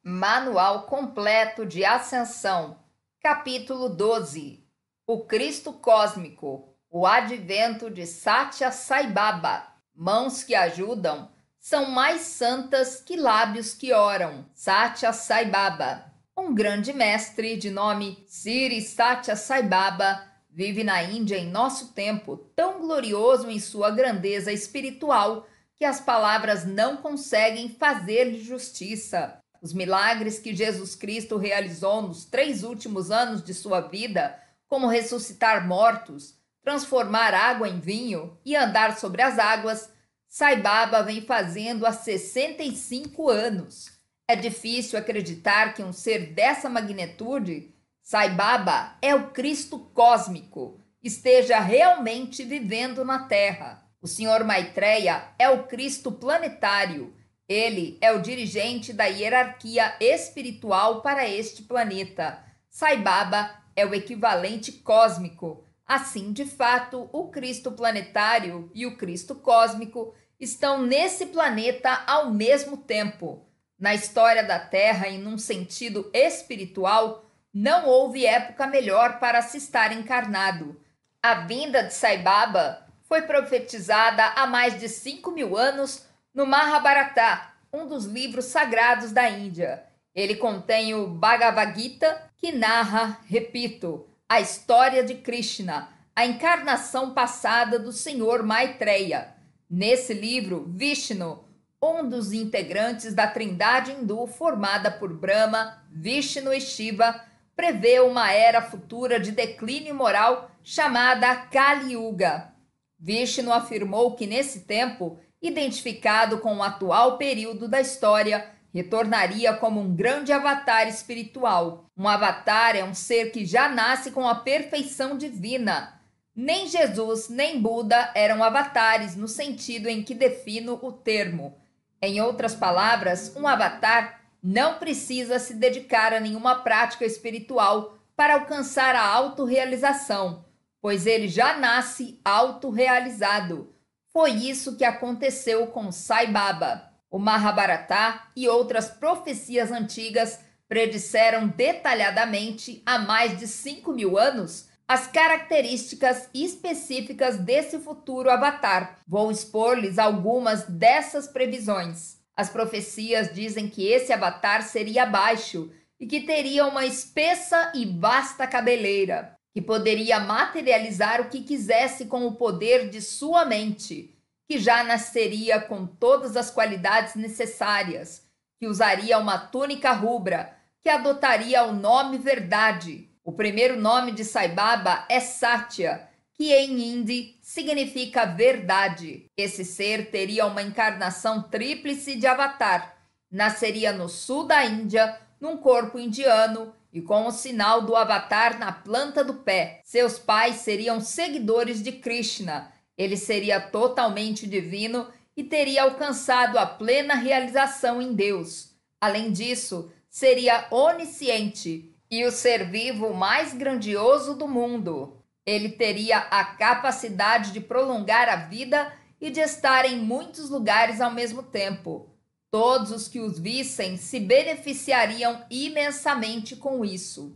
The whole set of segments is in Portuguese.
Manual completo de Ascensão, capítulo 12. O Cristo Cósmico, o advento de Satya Sai Baba. Mãos que ajudam são mais santas que lábios que oram. Satya Sai Baba. Um grande mestre de nome Sri Satya Sai Baba vive na Índia em nosso tempo, tão glorioso em sua grandeza espiritual que as palavras não conseguem fazer-lhe justiça. Os milagres que Jesus Cristo realizou nos 3 últimos anos de sua vida, como ressuscitar mortos, transformar água em vinho e andar sobre as águas, Sai Baba vem fazendo há 65 anos. É difícil acreditar que um ser dessa magnitude, Sai Baba é o Cristo cósmico, esteja realmente vivendo na Terra. O Sr. Maitreya é o Cristo planetário. Ele é o dirigente da hierarquia espiritual para este planeta. Sai Baba é o equivalente cósmico. Assim, de fato, o Cristo planetário e o Cristo cósmico estão nesse planeta ao mesmo tempo. Na história da Terra e num sentido espiritual, não houve época melhor para se estar encarnado. A vinda de Sai Baba foi profetizada há mais de 5.000 anos no Mahabharata, um dos livros sagrados da Índia. Ele contém o Bhagavad Gita, que narra, repito, a história de Krishna, a encarnação passada do Senhor Maitreya. Nesse livro, Vishnu, um dos integrantes da trindade hindu formada por Brahma, Vishnu e Shiva, prevê uma era futura de declínio moral chamada Kali Yuga. Vishnu afirmou que nesse tempo, identificado com o atual período da história, retornaria como um grande avatar espiritual. Um avatar é um ser que já nasce com a perfeição divina. Nem Jesus nem Buda eram avatares no sentido em que defino o termo. Em outras palavras, um avatar não precisa se dedicar a nenhuma prática espiritual para alcançar a autorrealização, pois ele já nasce autorrealizado. Foi isso que aconteceu com Sai Baba. O Mahabharata e outras profecias antigas predisseram detalhadamente há mais de 5.000 anos as características específicas desse futuro avatar. Vou expor-lhes algumas dessas previsões. As profecias dizem que esse avatar seria baixo e que teria uma espessa e vasta cabeleira, que poderia materializar o que quisesse com o poder de sua mente, que já nasceria com todas as qualidades necessárias, que usaria uma túnica rubra, que adotaria o nome Verdade. O primeiro nome de Sai Baba é Satya, que em hindi significa verdade. Esse ser teria uma encarnação tríplice de avatar. Nasceria no sul da Índia, num corpo indiano e com o sinal do avatar na planta do pé. Seus pais seriam seguidores de Krishna. Ele seria totalmente divino e teria alcançado a plena realização em Deus. Além disso, seria onisciente e o ser vivo mais grandioso do mundo. Ele teria a capacidade de prolongar a vida e de estar em muitos lugares ao mesmo tempo. Todos os que os vissem se beneficiariam imensamente com isso.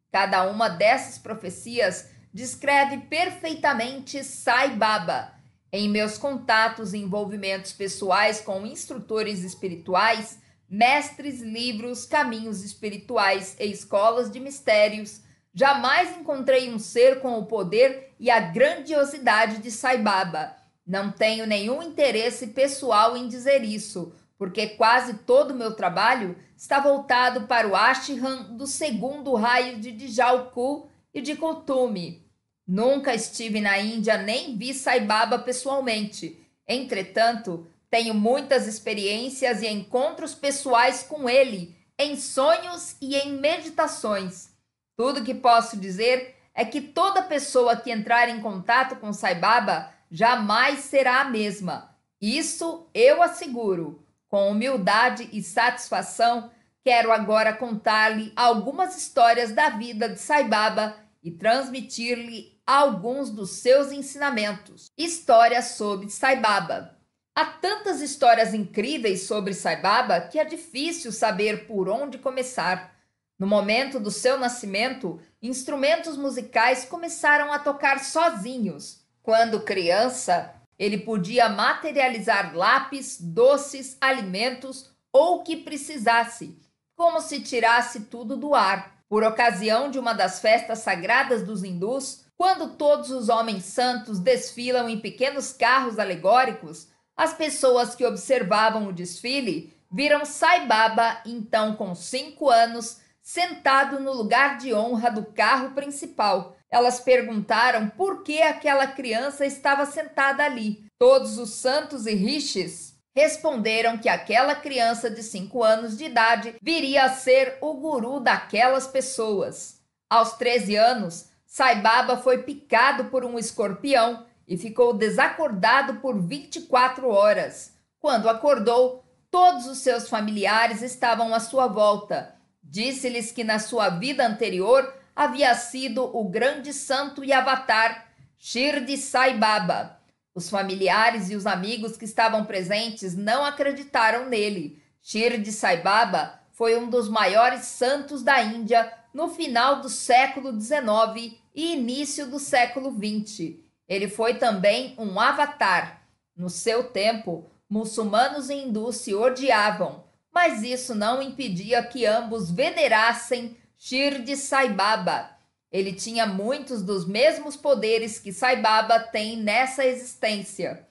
Cada uma dessas profecias descreve perfeitamente Sai Baba. Em meus contatos e envolvimentos pessoais com instrutores espirituais, mestres, livros, caminhos espirituais e escolas de mistérios, jamais encontrei um ser com o poder e a grandiosidade de Sai Baba. Não tenho nenhum interesse pessoal em dizer isso, porque quase todo o meu trabalho está voltado para o ashram do segundo raio de Dijalku e de Kotumi. Nunca estive na Índia nem vi Sai Baba pessoalmente. Entretanto, tenho muitas experiências e encontros pessoais com ele, em sonhos e em meditações. Tudo que posso dizer é que toda pessoa que entrar em contato com Sai Baba jamais será a mesma. Isso eu asseguro. Com humildade e satisfação, quero agora contar-lhe algumas histórias da vida de Sai Baba e transmitir-lhe alguns dos seus ensinamentos. História sobre Sai Baba. Há tantas histórias incríveis sobre Sai Baba que é difícil saber por onde começar. No momento do seu nascimento, instrumentos musicais começaram a tocar sozinhos. Quando criança, ele podia materializar lápis, doces, alimentos ou o que precisasse, como se tirasse tudo do ar. Por ocasião de uma das festas sagradas dos hindus, quando todos os homens santos desfilam em pequenos carros alegóricos, as pessoas que observavam o desfile viram Sai Baba, então com 5 anos, sentado no lugar de honra do carro principal. Elas perguntaram por que aquela criança estava sentada ali. Todos os santos e rishis responderam que aquela criança de 5 anos de idade viria a ser o guru daquelas pessoas. Aos 13 anos, Sai Baba foi picado por um escorpião e ficou desacordado por 24 horas. Quando acordou, todos os seus familiares estavam à sua volta. Disse-lhes que na sua vida anterior havia sido o grande santo e avatar Shirdi Sai Baba. Os familiares e os amigos que estavam presentes não acreditaram nele. Shirdi Sai Baba foi um dos maiores santos da Índia no final do século XIX e início do século XX. Ele foi também um avatar. No seu tempo, muçulmanos e hindus se odiavam, mas isso não impedia que ambos venerassem Shirdi Sai Baba. Ele tinha muitos dos mesmos poderes que Sai Baba tem nessa existência.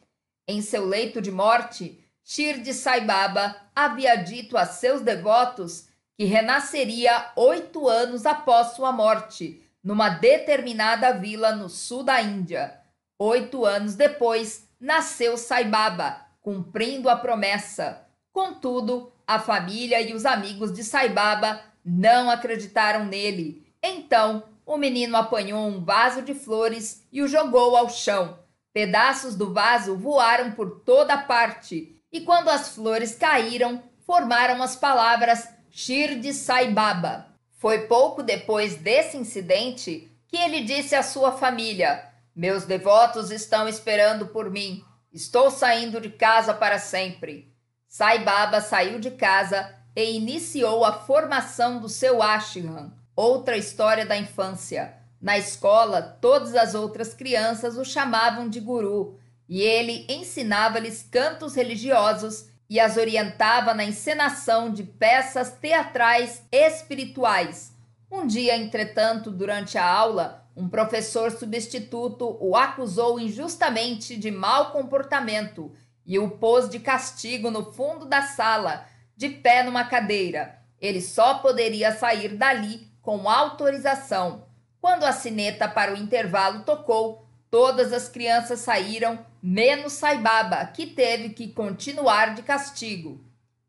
Em seu leito de morte, Shirdi Sai Baba havia dito a seus devotos que renasceria 8 anos após sua morte, numa determinada vila no sul da Índia. 8 anos depois, nasceu Sai Baba, cumprindo a promessa. Contudo, a família e os amigos de Sai Baba não acreditaram nele. Então, o menino apanhou um vaso de flores e o jogou ao chão. Pedaços do vaso voaram por toda parte, e quando as flores caíram, formaram as palavras Shirdi Sai Baba. Foi pouco depois desse incidente que ele disse à sua família: "Meus devotos estão esperando por mim. Estou saindo de casa para sempre." Sai Baba saiu de casa e iniciou a formação do seu ashram, outra história da infância. Na escola, todas as outras crianças o chamavam de guru, e ele ensinava-lhes cantos religiosos e as orientava na encenação de peças teatrais espirituais. Um dia, entretanto, durante a aula, um professor substituto o acusou injustamente de mau comportamento e o pôs de castigo no fundo da sala, de pé numa cadeira. Ele só poderia sair dali com autorização. Quando a sineta para o intervalo tocou, todas as crianças saíram, menos Sai Baba, que teve que continuar de castigo.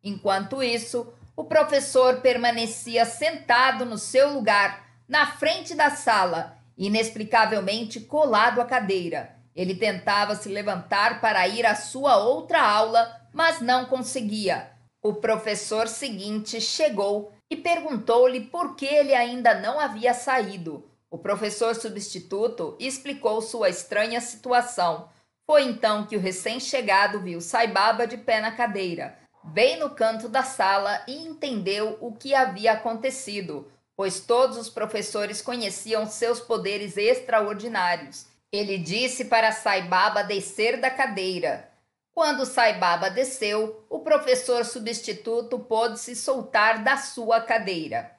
Enquanto isso, o professor permanecia sentado no seu lugar, na frente da sala, inexplicavelmente colado à cadeira. Ele tentava se levantar para ir à sua outra aula, mas não conseguia. O professor seguinte chegou e perguntou-lhe por que ele ainda não havia saído. O professor substituto explicou sua estranha situação. Foi então que o recém-chegado viu Sai Baba de pé na cadeira, bem no canto da sala, e entendeu o que havia acontecido, pois todos os professores conheciam seus poderes extraordinários. Ele disse para Sai Baba descer da cadeira. Quando Sai Baba desceu, o professor substituto pôde se soltar da sua cadeira.